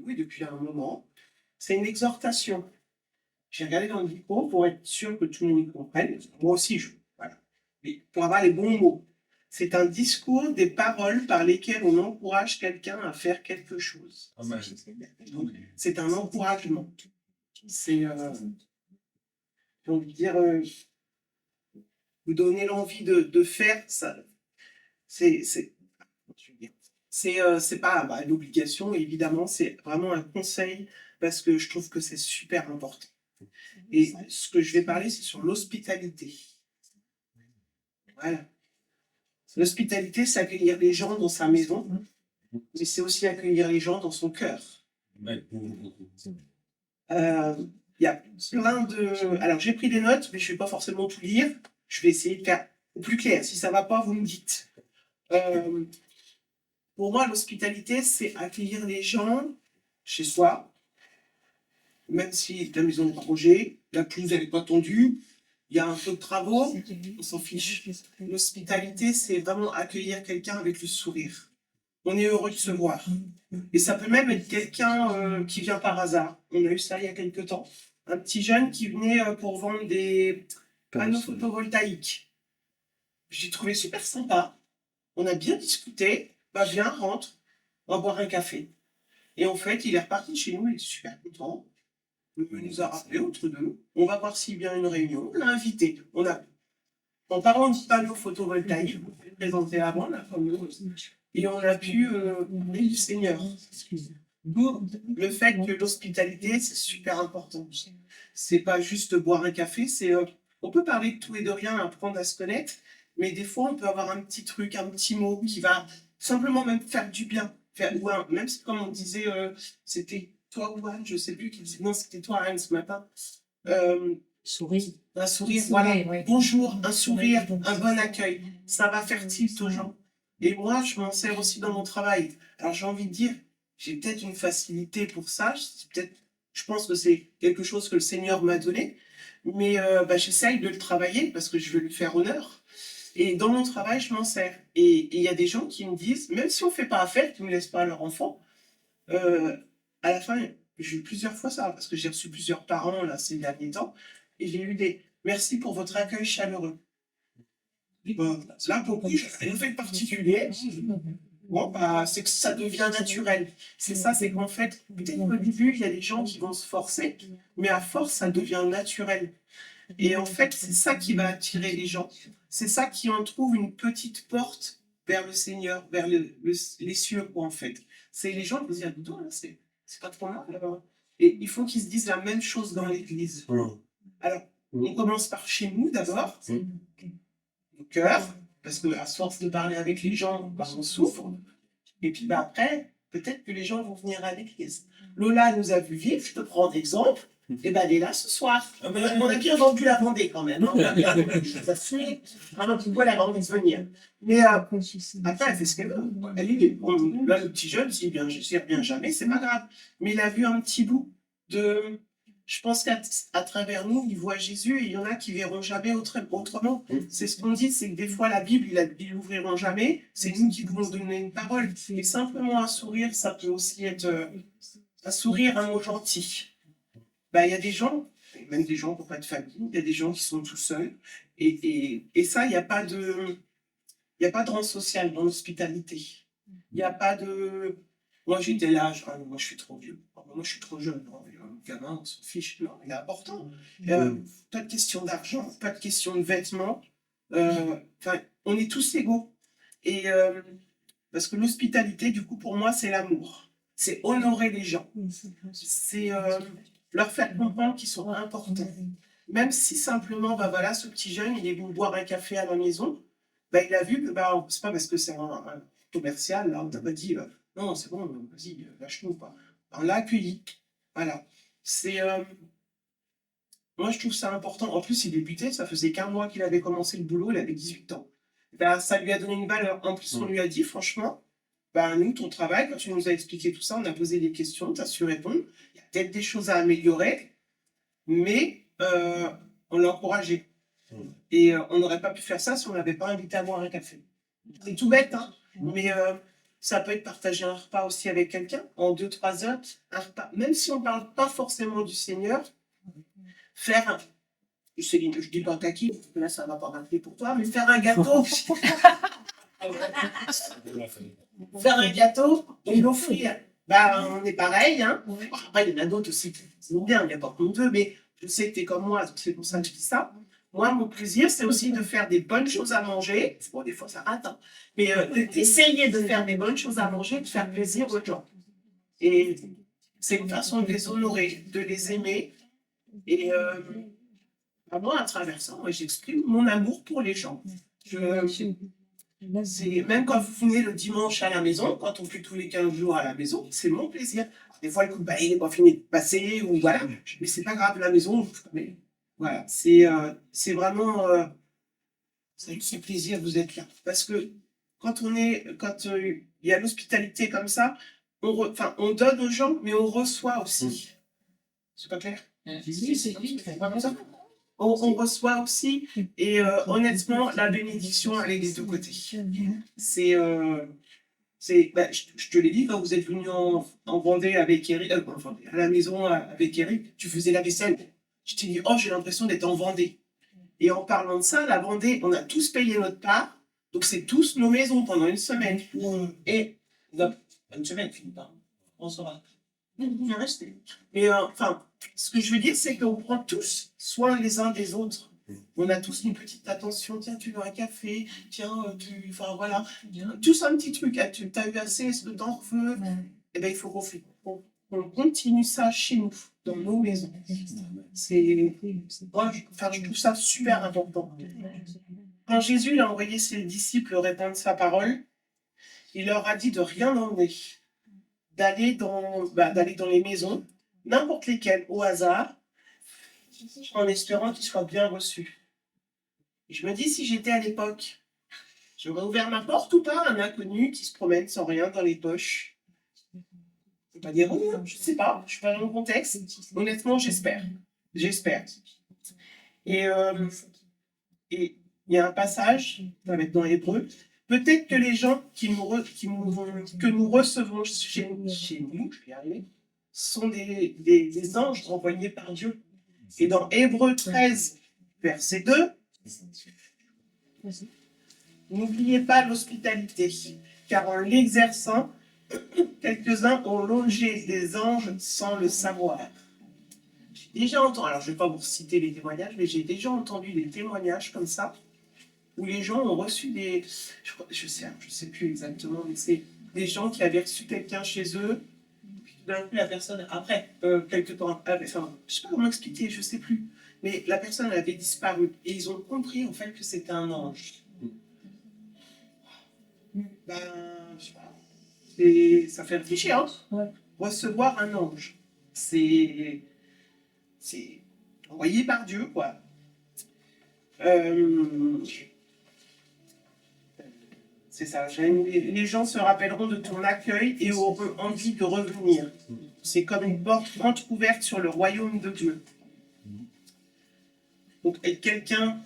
Oui, depuis un moment. C'est une exhortation. J'ai regardé dans le micro pour être sûr que tout le monde comprenne. Moi aussi, voilà. Mais pour avoir les bons mots. C'est un discours, des paroles par lesquelles on encourage quelqu'un à faire quelque chose. Donc, c'est un encouragement. C'est, j'ai envie de dire, vous donner l'envie de faire ça. C'est pas l'obligation, évidemment, c'est vraiment un conseil parce que je trouve que c'est super important. Et ce que je vais parler, c'est sur l'hospitalité. Voilà. L'hospitalité, c'est accueillir les gens dans sa maison, mais c'est aussi accueillir les gens dans son cœur. Il y a plein de... Alors, j'ai pris des notes, mais je ne vais pas forcément tout lire. Je vais essayer de faire au plus clair. Si ça ne va pas, vous me dites. Pour moi, l'hospitalité, c'est accueillir les gens chez soi, même si la maison est arrangée, la pelouse elle n'est pas tendue, il y a un peu de travaux, on s'en fiche. L'hospitalité, c'est vraiment accueillir quelqu'un avec le sourire. On est heureux de se voir. Et ça peut même être quelqu'un qui vient par hasard. On a eu ça il y a quelques temps. Un petit jeune qui venait pour vendre des panneaux photovoltaïques. J'ai trouvé super sympa. On a bien discuté. Bah, viens, rentre, on va boire un café. Et en fait, il est reparti chez nous, il est super content. Il nous a rappelé entre deux. On va voir s'il vient à une réunion. On l'a invité. En parlant de panneaux photovoltaïques, je vous l'ai présenté avant, la fameuse, et on a pu parler du Seigneur. Pour le fait que l'hospitalité, c'est super important. C'est pas juste boire un café, on peut parler de tout et de rien, apprendre à se connaître, mais des fois, on peut avoir un petit truc, un petit mot qui va simplement même faire du bien. Même si, comme on disait, c'était toi ou Anne, je sais plus qui disait, non, c'était toi Anne ce matin. Sourire. Un sourire, voilà. Oui. Bonjour, un sourire, un bon accueil. Ça va faire tilt aux gens. Et moi, je m'en sers aussi dans mon travail. Alors, j'ai envie de dire, j'ai peut-être une facilité pour ça. Je pense que c'est quelque chose que le Seigneur m'a donné. Mais j'essaye de le travailler parce que je veux lui faire honneur. Et dans mon travail, je m'en sers. Et il y a des gens qui me disent, même si on ne fait pas affaire, qui ne me laissent pas leur enfant, à la fin, j'ai eu plusieurs fois ça, parce que j'ai reçu plusieurs parents là, ces derniers temps, et j'ai eu des merci pour votre accueil chaleureux. Bon, là, pour le coup, j'ai rien fait de particulier. Bon, c'est que ça devient naturel. C'est ça, c'est qu'en fait, peut-être qu'au début, il y a des gens qui vont se forcer, mais à force, ça devient naturel. Et en fait, c'est ça qui va attirer les gens. C'est ça qui en trouve une petite porte vers le Seigneur, vers les cieux, quoi, en fait. C'est les gens qui disent, ah, c'est pas trop mal. Et il faut qu'ils se disent la même chose dans l'église. Alors, on commence par chez nous d'abord, au cœur, parce qu'à force de parler avec les gens, on souffre. Et puis après, peut-être que les gens vont venir à l'église. Lola nous a vu vivre, je te prends d'exemple. Et elle est là ce soir. On a bien vendu la Vendée quand même. On a bien vendu les assurés. Alors, tu vois la Vendée venir. Mais après, elle fait ce qu'elle veut. Là, le petit jeune, s'il ne sert bien jamais, c'est pas grave. Mais il a vu un petit bout de. Je pense qu'à travers nous, il voit Jésus et il y en a qui verront jamais autrement. C'est ce qu'on dit, c'est que des fois, la Bible, ils l'ouvriront jamais. C'est nous qui pouvons donner une parole. Et simplement un sourire, ça peut aussi être un sourire, un mot gentil. Il y a des gens, même des gens qui n'ont pas de famille, il y a des gens qui sont tout seuls. Et ça, il n'y a pas de rang social dans l'hospitalité. Il n'y a pas de... Moi, j'étais là, moi, je suis trop vieux. Moi, je suis trop jeune. Le gamin, on s'en fiche. Non, il est important. Pas de question d'argent, pas de question de vêtements. On est tous égaux. Et parce que l'hospitalité, du coup, pour moi, c'est l'amour. C'est honorer les gens. C'est leur faire comprendre qu'ils sont importants. Même si simplement, ce petit jeune, il est venu boire un café à la maison, il a vu que c'est pas parce que c'est un commercial, là, on t'a pas dit non, c'est bon, vas-y, lâche-nous. On l'a accueilli. Voilà. Moi, je trouve ça important. En plus, il débutait, ça faisait qu'un mois qu'il avait commencé le boulot, il avait 18 ans. Ça lui a donné une valeur. En plus, on lui a dit, franchement, nous, ton travail, quand tu nous as expliqué tout ça, on a posé des questions, tu as su répondre. Il y a peut-être des choses à améliorer, mais on l'a encouragé. Et on n'aurait pas pu faire ça si on n'avait pas invité à boire un café. C'est tout bête, hein, mais Ça peut être partager un repas aussi avec quelqu'un, en 2-3 heures, un repas. Même si on ne parle pas forcément du Seigneur, faire un... Céline, je dis pas kaki, là ça va pas rappeler pour toi, mais faire un gâteau. Faire un gâteau et l'offrir. Bah, on est pareil, hein. Après, il y en a d'autres aussi qui sont bien, il n'y a pas qu'on veut, mais je sais que tu es comme moi, c'est pour ça que je dis ça. Moi, mon plaisir, c'est aussi de faire des bonnes choses à manger. Bon, des fois, ça rate, hein. Mais d'essayer de faire des bonnes choses à manger, de faire plaisir aux gens. Et c'est une façon de les honorer, de les aimer. Et moi, à travers ça, moi, j'exprime mon amour pour les gens. Même quand vous venez le dimanche à la maison, quand on fait tous les 15 jours à la maison, c'est mon plaisir. Des fois, le coup de balai n'est pas fini de passer, ou voilà, mais c'est pas grave, la maison, mais voilà, c'est vraiment, ça me fait plaisir, vous êtes là. Parce que quand il y a l'hospitalité comme ça, on donne aux gens, mais on reçoit aussi. C'est pas clair? Oui, c'est vraiment ça. On reçoit aussi, et honnêtement, la bénédiction, elle est des deux côtés. Je te l'ai dit, quand vous êtes venu en Vendée avec Eric, à la maison avec Eric, tu faisais la vaisselle. Je t'ai dit, oh, j'ai l'impression d'être en Vendée. Et en parlant de ça, la Vendée, on a tous payé notre part, donc c'est tous nos maisons pendant une semaine. Et une semaine, finit pas. On saura. On est resté. Mais ce que je veux dire, c'est qu'on prend tous soin les uns des autres. On a tous une petite attention. Tiens, tu veux un café? Tiens, voilà. Tous un petit truc. Tu as eu assez? Est-ce que t'en veux? Eh bien, il faut qu'on continue ça chez nous, dans nos maisons. Moi, je trouve ça super important. Quand Jésus a envoyé ses disciples répandre sa parole, il leur a dit de rien emmener, d'aller dans les maisons, n'importe lesquelles, au hasard, en espérant qu'ils soient bien reçus. Et je me dis, si j'étais à l'époque, j'aurais ouvert ma porte ou pas à un inconnu qui se promène sans rien dans les poches. Je ne peux pas dire oui, je ne sais pas, je ne suis pas dans le contexte. Honnêtement, j'espère. J'espère. Et il y a un passage, ça va être dans Hébreu. Peut-être que les gens que nous recevons chez nous, je vais y arriver, sont des anges envoyés par Dieu. Et dans Hébreu 13, verset 2, n'oubliez pas l'hospitalité, car en l'exerçant, quelques-uns ont longé des anges sans le savoir. J'ai déjà entendu, alors je ne vais pas vous citer les témoignages, mais j'ai déjà entendu des témoignages comme ça, où les gens ont reçu je sais plus exactement, mais c'est des gens qui avaient reçu quelqu'un chez eux, puis tout d'un coup la personne, après, quelques temps, je ne sais pas comment expliquer, je ne sais plus, mais la personne avait disparu, et ils ont compris en fait que c'était un ange. Je sais pas. Et ça fait réfléchir, hein. Ouais. Recevoir un ange, c'est envoyé par Dieu, quoi. C'est ça. Les gens se rappelleront de ton accueil et auront envie de revenir. C'est comme une porte grande ouverte sur le royaume de Dieu. Donc, être quelqu'un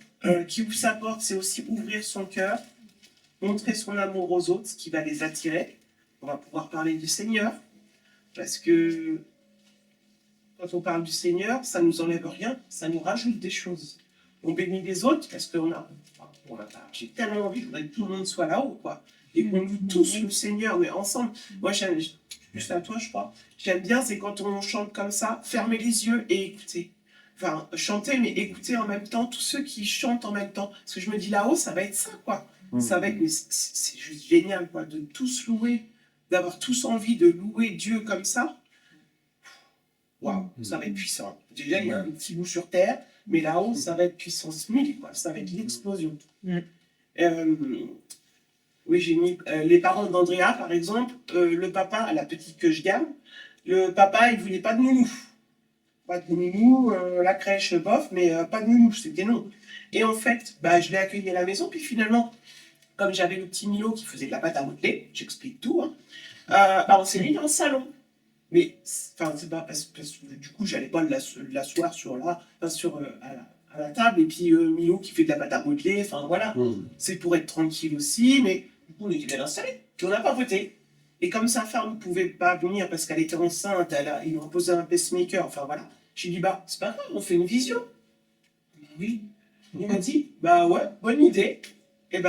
qui ouvre sa porte, c'est aussi ouvrir son cœur, montrer son amour aux autres, ce qui va les attirer. On va pouvoir parler du Seigneur, parce que quand on parle du Seigneur, ça ne nous enlève rien, ça nous rajoute des choses. On bénit les autres parce qu'on a... J'ai tellement envie que tout le monde soit là-haut, quoi. Et qu'on loue tous le Seigneur, mais ensemble. Moi, juste à toi, je crois. J'aime bien, c'est quand on chante comme ça, fermer les yeux et écouter. Enfin, chanter, mais écouter en même temps, tous ceux qui chantent en même temps. Parce que je me dis, là-haut, ça va être ça, quoi. Ça va être... C'est juste génial, quoi, de tous louer, d'avoir tous envie de louer Dieu comme ça. Waouh, ça va être puissant. Déjà, il y a un petit bout sur terre, mais là-haut, ça va être puissance 1000, quoi. Ça va être l'explosion. Oui, j'ai mis les parents d'Andrea, par exemple, le papa, la petite que je garde, le papa, il ne voulait pas de nounou. Pas de nounou, la crèche, bof, mais pas de nounou, c'était non. Et en fait, je l'ai accueilli à la maison, puis finalement, comme j'avais le petit Milo qui faisait de la pâte à modeler, j'explique tout, hein, on s'est mis dans le salon. Mais c'est pas parce que du coup, j'allais pas l'asseoir à la table, et puis Milo qui fait de la pâte à modeler, voilà. C'est pour être tranquille aussi, mais du coup, on était bien installés. Puis on n'a pas voté. Et comme sa femme ne pouvait pas venir parce qu'elle était enceinte, ils lui ont posé un pacemaker, enfin voilà. J'ai dit, bah, c'est pas grave, on fait une visio. Oui. Il m'a dit, bah ouais, bonne idée. Et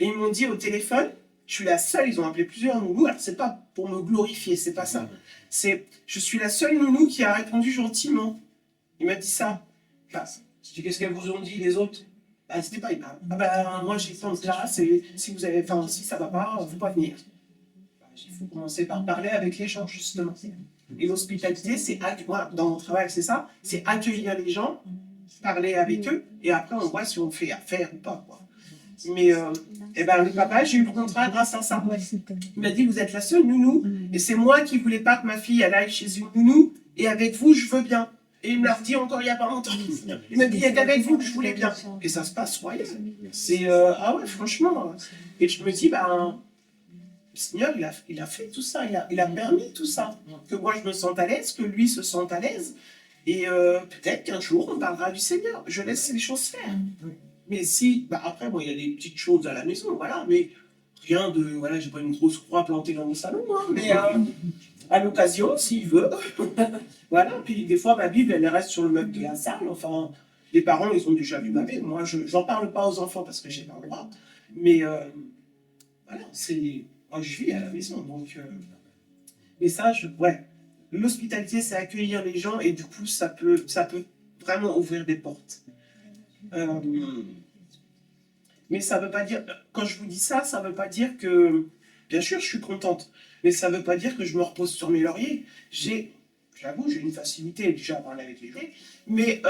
ils m'ont dit au téléphone, je suis la seule, ils ont appelé plusieurs nounous, alors c'est pas pour me glorifier, c'est pas ça. Je suis la seule nounou qui a répondu gentiment. Il m'a dit ça. Enfin, je dis, qu'est-ce qu'elles vous ont dit les autres? Bah, c'était pas, ah bah, moi j'ai tant de classe, et si vous avez, enfin, si ça va pas, faut pas venir. Bah, il faut commencer par parler avec les gens, justement. Et l'hospitalité, moi, dans mon travail, c'est ça, c'est accueillir les gens, parler avec eux, et après on voit si on fait affaire ou pas, quoi. Mais le papa, j'ai eu le contrat grâce à ça. Il m'a dit, vous êtes la seule nounou, et c'est moi qui voulais pas que ma fille elle aille chez une nounou, et avec vous, je veux bien. Et il me l'a redit encore il n'y a pas longtemps. Il m'a dit, il y a qu'avec vous que je voulais bien. Et ça se passe royal. C'est, ah ouais, franchement. Et je me dis, le Seigneur, il a fait tout ça, il a permis tout ça. Que moi, je me sente à l'aise, que lui se sente à l'aise. Et peut-être qu'un jour, on parlera du Seigneur. Je laisse les choses faire. Mais si, après, bon, il y a des petites choses à la maison, voilà, mais rien de, voilà, j'ai pas une grosse croix plantée dans mon salon, hein, mais à l'occasion, s'il veut, voilà. Puis des fois, ma Bible, elle reste sur le meuble de la salle. Enfin, les parents, ils ont déjà vu ma Bible. Moi, j'en parle pas aux enfants parce que j'ai pas le droit. Mais voilà, moi, je vis à la maison, donc. Mais ça, ouais, l'hospitalité, c'est accueillir les gens et du coup, ça peut vraiment ouvrir des portes. Mais ça veut pas dire, quand je vous dis ça, ça veut pas dire que, bien sûr, je suis contente, mais ça veut pas dire que je me repose sur mes lauriers. J'avoue, j'ai une facilité déjà à parler avec les gens, mais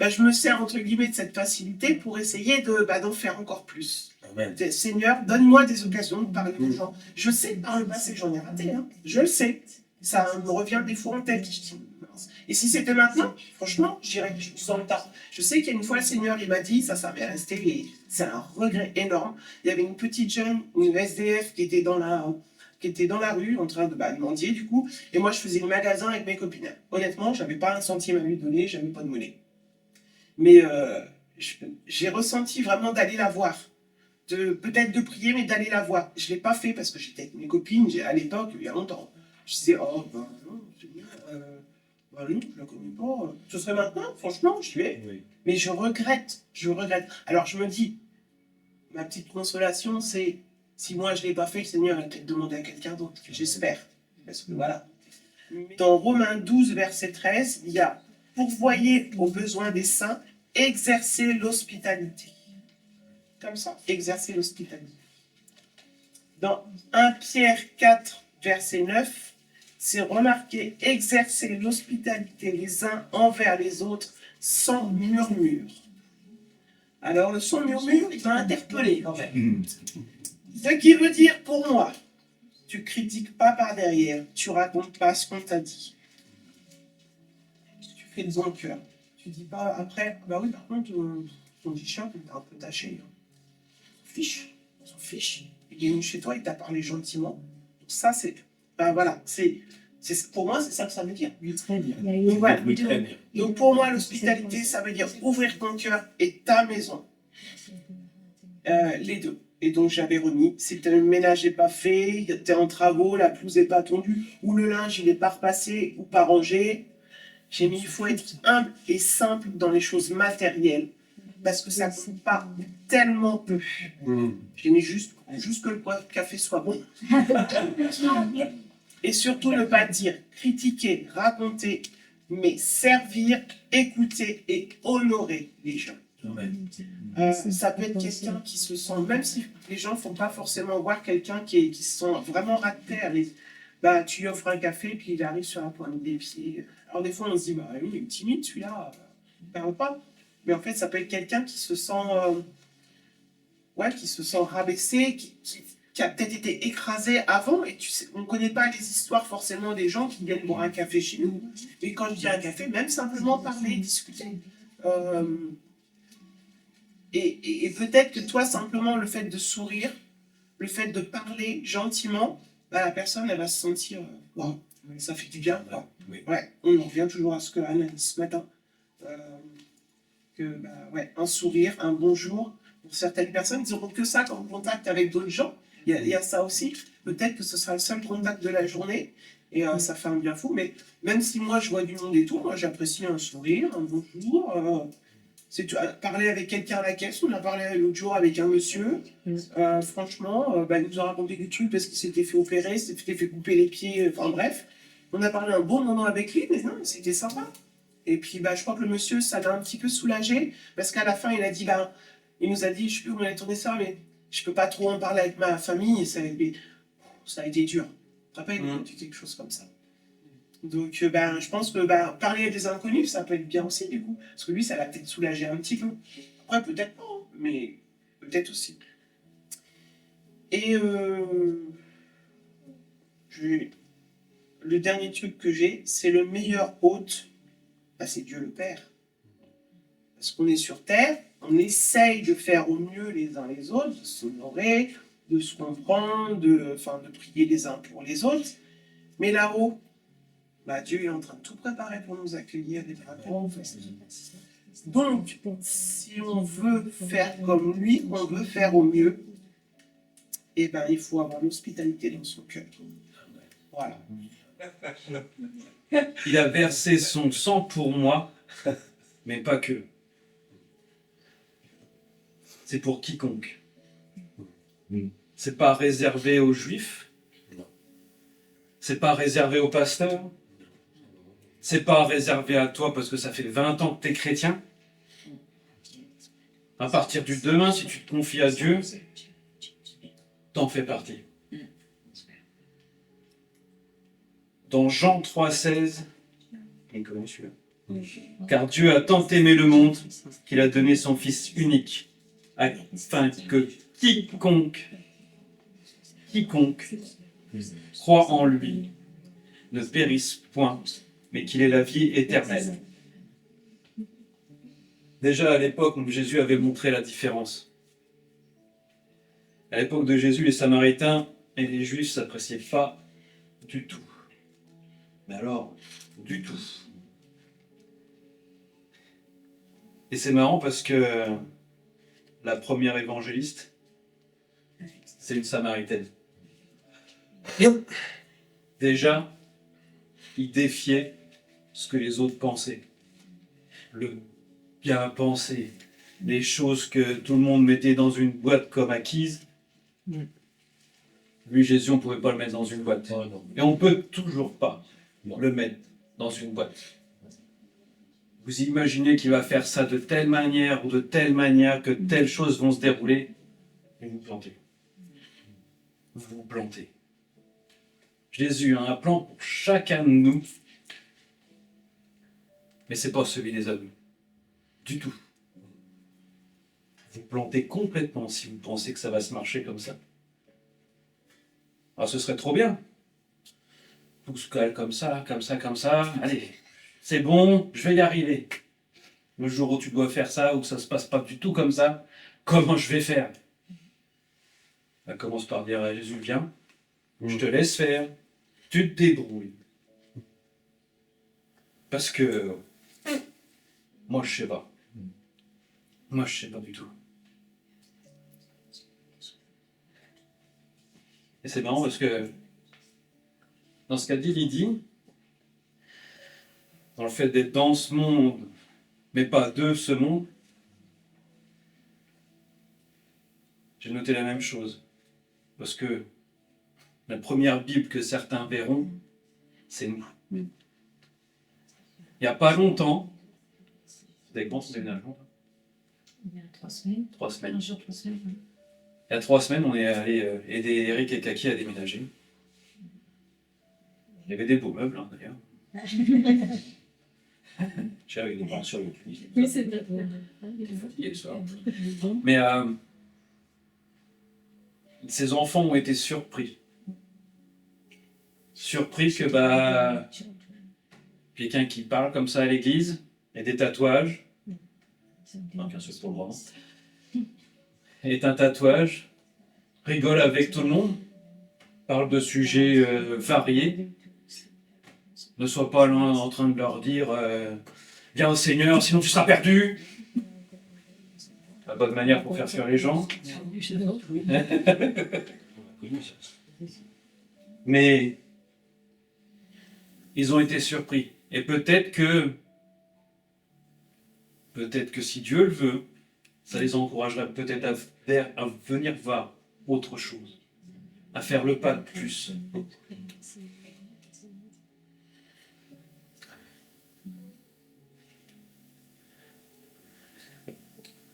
je me sers entre guillemets de cette facilité pour essayer d'en faire encore plus. Amen. Seigneur, donne-moi des occasions de parler aux gens. Je sais que par le passé, j'en ai raté, hein. Je le sais. Ça me revient des fois en tête. Je dis, mince. Et si c'était maintenant, franchement, je dirais que je me sens tard. Je sais qu'il y a une fois, le Seigneur, il m'a dit, ça m'est resté, et c'est un regret énorme. Il y avait une petite jeune, une SDF, qui était dans la rue, en train de mendier, du coup. Et moi, je faisais le magasin avec mes copines. Honnêtement, j'avais pas un centime à lui donner, j'avais pas de monnaie. Mais j'ai ressenti vraiment d'aller la voir. Peut-être de prier, mais d'aller la voir. Je ne l'ai pas fait parce que j'étais avec mes copines, à l'époque, il y a longtemps. Je disais, oh, non, non, je la connais pas. Ce serait maintenant, franchement, je vais. Oui. Mais je regrette. Alors je me dis, ma petite consolation, c'est, si moi je ne l'ai pas fait, le Seigneur va peut-être demander à quelqu'un d'autre. J'espère. Parce que voilà. Dans Romains 12, verset 13, il y a, pourvoyez aux besoins des saints, exercer l'hospitalité. Comme ça, exercer l'hospitalité. Dans 1 Pierre 4, verset 9, c'est remarqué, exercer l'hospitalité les uns envers les autres sans murmure. Alors, le sans murmure, il m'a interpellé quand même. Ce qui veut dire pour moi, tu critiques pas par derrière, tu racontes pas ce qu'on t'a dit. Tu fais de bon cœur. Tu dis pas après, oui, par contre, ton t-shirt, il est un peu taché. On s'en fiche. Il est venu chez toi, il t'a parlé gentiment. Ça, c'est. Voilà, pour moi, c'est ça que ça veut dire. Oui, très bien. Donc, voilà. Oui, très bien. Donc pour moi, l'hospitalité, ça veut dire ouvrir ton cœur et ta maison. Les deux. Et donc j'avais remis, si le ménage n'est pas fait, tu es en travaux, la pelouse n'est pas tondue, ou le linge il n'est pas repassé ou pas rangé, j'ai mis, il faut être humble et simple dans les choses matérielles. Parce que ça ne compte pas tellement peu. J'ai mis juste que le café soit bon. Et surtout ne pas dire, critiquer, raconter, mais servir, écouter et honorer les gens. Ça peut être quelqu'un qui se sent, même si les gens ne font pas forcément voir quelqu'un qui se sent vraiment ras de terre. Tu lui offres un café, puis il arrive sur la pointe des pieds. Alors des fois on se dit, oui, il est timide celui-là, il ne parle pas. Mais en fait, ça peut être quelqu'un qui se sent, rabaissé, qui a peut-être été écrasé avant. Et tu sais, on ne connaît pas les histoires forcément des gens qui viennent boire un café chez nous. Et quand je dis un café, même simplement parler, discuter. Et peut-être que toi, simplement, le fait de sourire, le fait de parler gentiment, la personne, elle va se sentir, wow, ça fait du bien. Ouais, on en revient toujours à ce que Anne a dit ce matin. Un sourire, un bonjour. Pour certaines personnes, ils n'auront que ça comme contact avec d'autres gens. Il y a ça aussi. peut-être que ce sera le seul contact de la journée, et ça fait un bien fou, mais même si moi je vois du monde et tout, moi j'apprécie un sourire, un bonjour, parler avec quelqu'un à la caisse, on a parlé l'autre jour avec un monsieur, franchement, il nous a raconté des trucs parce qu'il s'était fait opérer, s'était fait couper les pieds, enfin bref, on a parlé un bon moment avec lui, mais non, c'était sympa. Et puis je crois que le monsieur, ça l'a un petit peu soulagé, parce qu'à la fin il a dit, il nous a dit, je sais plus où on a tourné ça, mais je peux pas trop en parler avec ma famille, et ça a été dur. Tu rappelles, il a dit quelque chose comme ça. Donc, je pense que parler à des inconnus, ça peut être bien aussi, du coup. Parce que lui, ça l'a peut-être soulagé un petit peu. Après, peut-être pas, hein, mais peut-être aussi. Et le dernier truc que j'ai, c'est le meilleur hôte, c'est Dieu le Père. Parce qu'on est sur Terre, on essaye de faire au mieux les uns les autres, de s'honorer, de se comprendre, de prier les uns pour les autres. Mais là-haut, Dieu est en train de tout préparer pour nous accueillir des bras grands. Donc, si on veut faire comme lui, on veut faire au mieux, il faut avoir l'hospitalité dans son cœur. Voilà. Il a versé son sang pour moi, mais pas que. C'est pour quiconque. C'est pas réservé aux juifs. C'est pas réservé aux pasteurs. C'est pas réservé à toi parce que ça fait 20 ans que tu es chrétien. À partir du demain, si tu te confies à Dieu, t'en fais partie. Dans Jean 3,16, il connaît celui-là. Car Dieu a tant aimé le monde qu'il a donné son Fils unique, afin que quiconque croit en lui ne périsse point, mais qu'il ait la vie éternelle. Déjà à l'époque où Jésus avait montré la différence. À l'époque de Jésus, les Samaritains et les Juifs ne s'appréciaient pas du tout. Mais alors, du tout. Et c'est marrant parce que la première évangéliste, c'est une Samaritaine. Déjà, il défiait ce que les autres pensaient. Le bien pensé, les choses que tout le monde mettait dans une boîte comme acquises. Lui, Jésus, on ne pouvait pas le mettre dans une boîte. Et on ne peut toujours pas le mettre dans une boîte. Vous imaginez qu'il va faire ça de telle manière ou de telle manière que telles choses vont se dérouler, et vous plantez. Vous vous plantez. Jésus a un plan pour chacun de nous, mais ce n'est pas celui des hommes. Du tout. Vous plantez complètement si vous pensez que ça va se marcher comme ça. Alors ce serait trop bien. Tout se cale comme ça, comme ça, comme ça. Allez, c'est bon, je vais y arriver. Le jour où tu dois faire ça, ou que ça ne se passe pas du tout comme ça, comment je vais faire? Elle commence par dire à Jésus, viens, je te laisse faire, tu te débrouilles. Parce que moi je sais pas. Moi je sais pas du tout. Et c'est marrant parce que dans ce qu'a dit Lydie, dans le fait d'être dans ce monde, mais pas de ce monde, j'ai noté la même chose. Parce que la première Bible que certains verront, c'est nous. Il n'y a pas longtemps, vous avez pensé au déménagement? Il y a 3 semaines. 3 semaines. Un jour, 3 semaines. Oui. Il y a 3 semaines, on est allé aider Eric et Kaki à déménager. Il y avait des beaux meubles, hein, d'ailleurs. J'ai avec des bancs sur le cuit. Oui, c'est vrai. Fatigué le soir. Mais ces enfants ont été surpris. Surpris que quelqu'un qui parle comme ça à l'église, et des tatouages, bien sûr pour le moment, est un tatouage, rigole avec tout le monde, parle de sujets variés, ne soit pas là en train de leur dire viens au Seigneur, sinon tu seras perdu. La bonne manière pour faire fuir les gens. Mais ils ont été surpris. Et peut-être que si Dieu le veut, ça les encouragera peut-être à venir voir autre chose, à faire le pas de plus.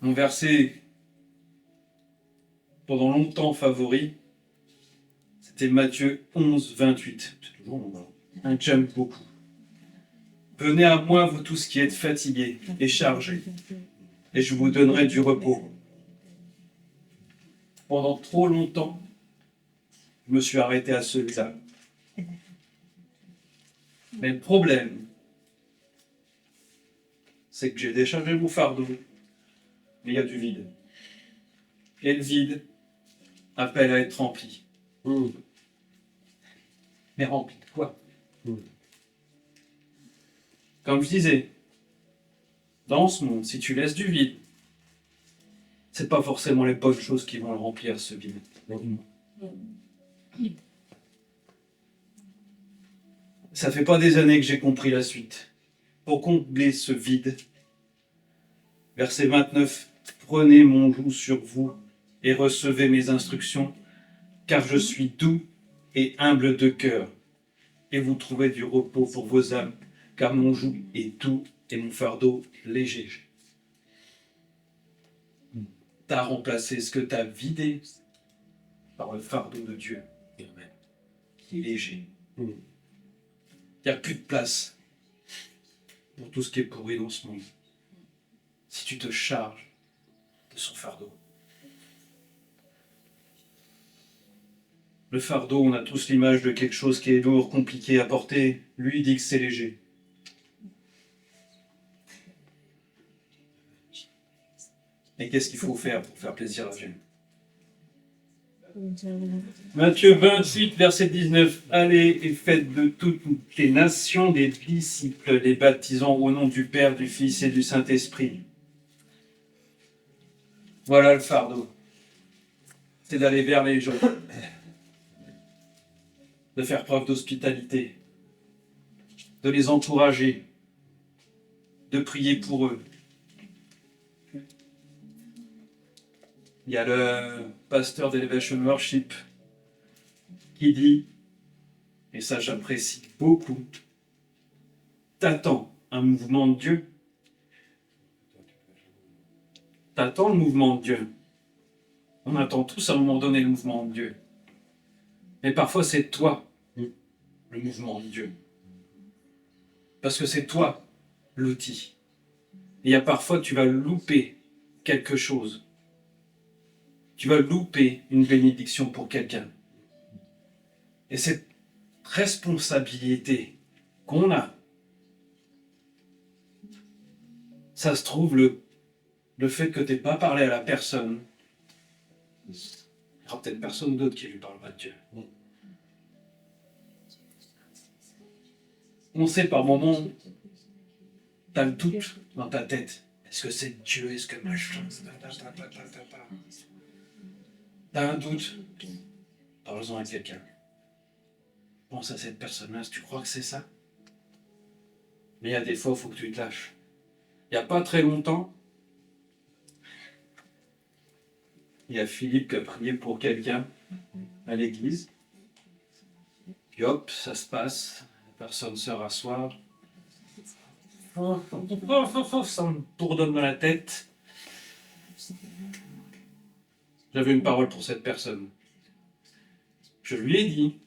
Mon verset, pendant longtemps favori, c'était Matthieu 11, 28. C'est toujours un que j'aime beaucoup. Venez à moi, vous tous qui êtes fatigués et chargés, et je vous donnerai du repos. Pendant trop longtemps, je me suis arrêté à celui-là. Mais le problème, c'est que j'ai déchargé mon fardeau, mais il y a du vide. Et le vide appelle à être rempli. Mais rempli de quoi? Comme je disais, dans ce monde, si tu laisses du vide, c'est pas forcément les bonnes choses qui vont le remplir, ce vide. Ça fait pas des années que j'ai compris la suite. Pour combler ce vide, verset 29, prenez mon joug sur vous et recevez mes instructions, car je suis doux et humble de cœur, et vous trouverez du repos pour vos âmes, car mon joug est doux et mon fardeau léger. Tu as remplacé ce que tu as vidé par le fardeau de Dieu, qui est léger. Il n'y a plus de place pour tout ce qui est pourri dans ce monde. Si tu te charges de son fardeau. Le fardeau, on a tous l'image de quelque chose qui est lourd, compliqué à porter. Lui, il dit que c'est léger. Et qu'est-ce qu'il faut faire pour faire plaisir à Dieu? Matthieu 28, verset 19. Allez et faites de toutes les nations des disciples, les baptisant au nom du Père, du Fils et du Saint-Esprit. Voilà le fardeau. C'est d'aller vers les gens. De faire preuve d'hospitalité. De les encourager. De prier pour eux. Il y a le pasteur d'Elevation Worship qui dit, et ça j'apprécie beaucoup, t'attends un mouvement de Dieu. T'attends le mouvement de Dieu. On attend tous à un moment donné le mouvement de Dieu. Mais parfois c'est toi, le mouvement de Dieu. Parce que c'est toi, l'outil. Et il y a parfois tu vas louper quelque chose. Tu vas louper une bénédiction pour quelqu'un. Et cette responsabilité qu'on a, ça se trouve, le fait que tu n'aies pas parlé à la personne, il y aura peut-être personne d'autre qui lui parlera de Dieu. On sait par moments, tu as le doute dans ta tête. Est-ce que c'est Dieu? Est-ce que machin? T'as un doute? Parle-en à quelqu'un. Pense à cette personne-là, si tu crois que c'est ça. Mais il y a des fois, il faut que tu te lâches. Il n'y a pas très longtemps, il y a Philippe qui a prié pour quelqu'un à l'église. Puis hop, ça se passe. La personne se rassoit. Ça me bourdonne dans la tête. J'avais une parole pour cette personne. Je lui ai dit.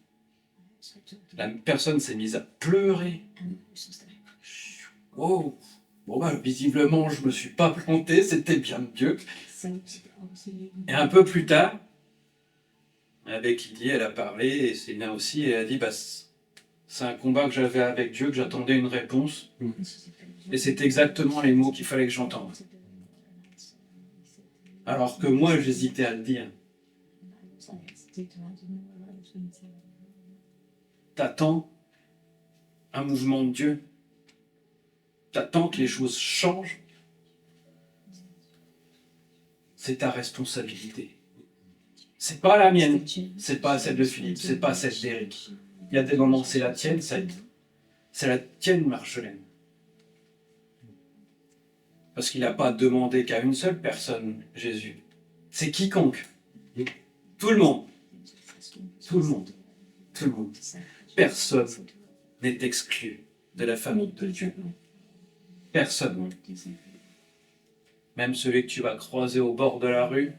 La personne s'est mise à pleurer. Oh, bon bah visiblement je me suis pas planté, c'était bien Dieu. Et un peu plus tard, avec Lydie, elle a parlé, et Céline aussi, et elle a dit bah c'est un combat que j'avais avec Dieu, que j'attendais une réponse. Et c'est exactement les mots qu'il fallait que j'entende. Alors que moi j'hésitais à le dire. T'attends un mouvement de Dieu. T'attends que les choses changent. C'est ta responsabilité. C'est pas la mienne, c'est pas celle de Philippe, c'est pas celle d'Éric. Il y a des moments, c'est la tienne, c'est la tienne, Marjolaine. Parce qu'il n'a pas demandé qu'à une seule personne, Jésus. C'est quiconque. Tout le monde. Tout le monde. Tout le monde. Personne n'est exclu de la famille de Dieu. Personne. Même celui que tu vas croiser au bord de la rue,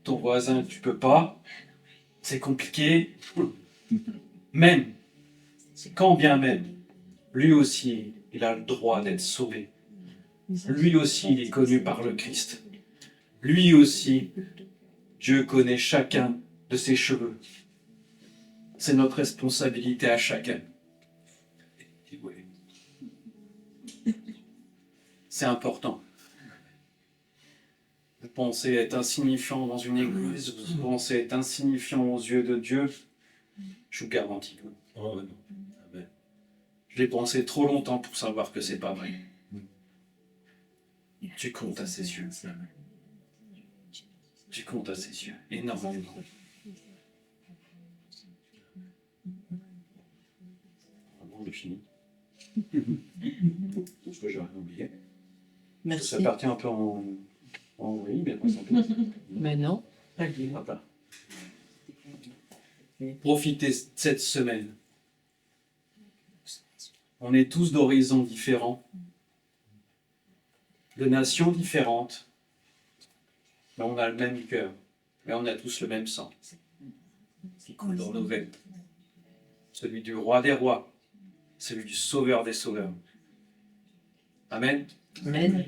ton voisin, tu peux pas. C'est compliqué. Même, quand bien même, lui aussi, il a le droit d'être sauvé. Lui aussi, il est connu par le Christ. Lui aussi, Dieu connaît chacun de ses cheveux. C'est notre responsabilité à chacun. C'est important. Vous pensez être insignifiant dans une église, vous pensez être insignifiant aux yeux de Dieu, je vous garantis. Oh, non. Amen. Je l'ai pensé trop longtemps pour savoir que c'est pas vrai. Tu comptes à ses yeux. Tu comptes à ses yeux, énormément. Vraiment, j'ai fini. Parce que j'ai rien oublié. Merci. Ça partit un peu en oui, bien concentré. Mais non. Hop là. Profitez de cette semaine. On est tous d'horizons différents, de nations différentes, mais on a le même cœur, mais on a tous le même sang qui coule dans nos veines. Celui du roi des rois, celui du sauveur des sauveurs. Amen. Amen.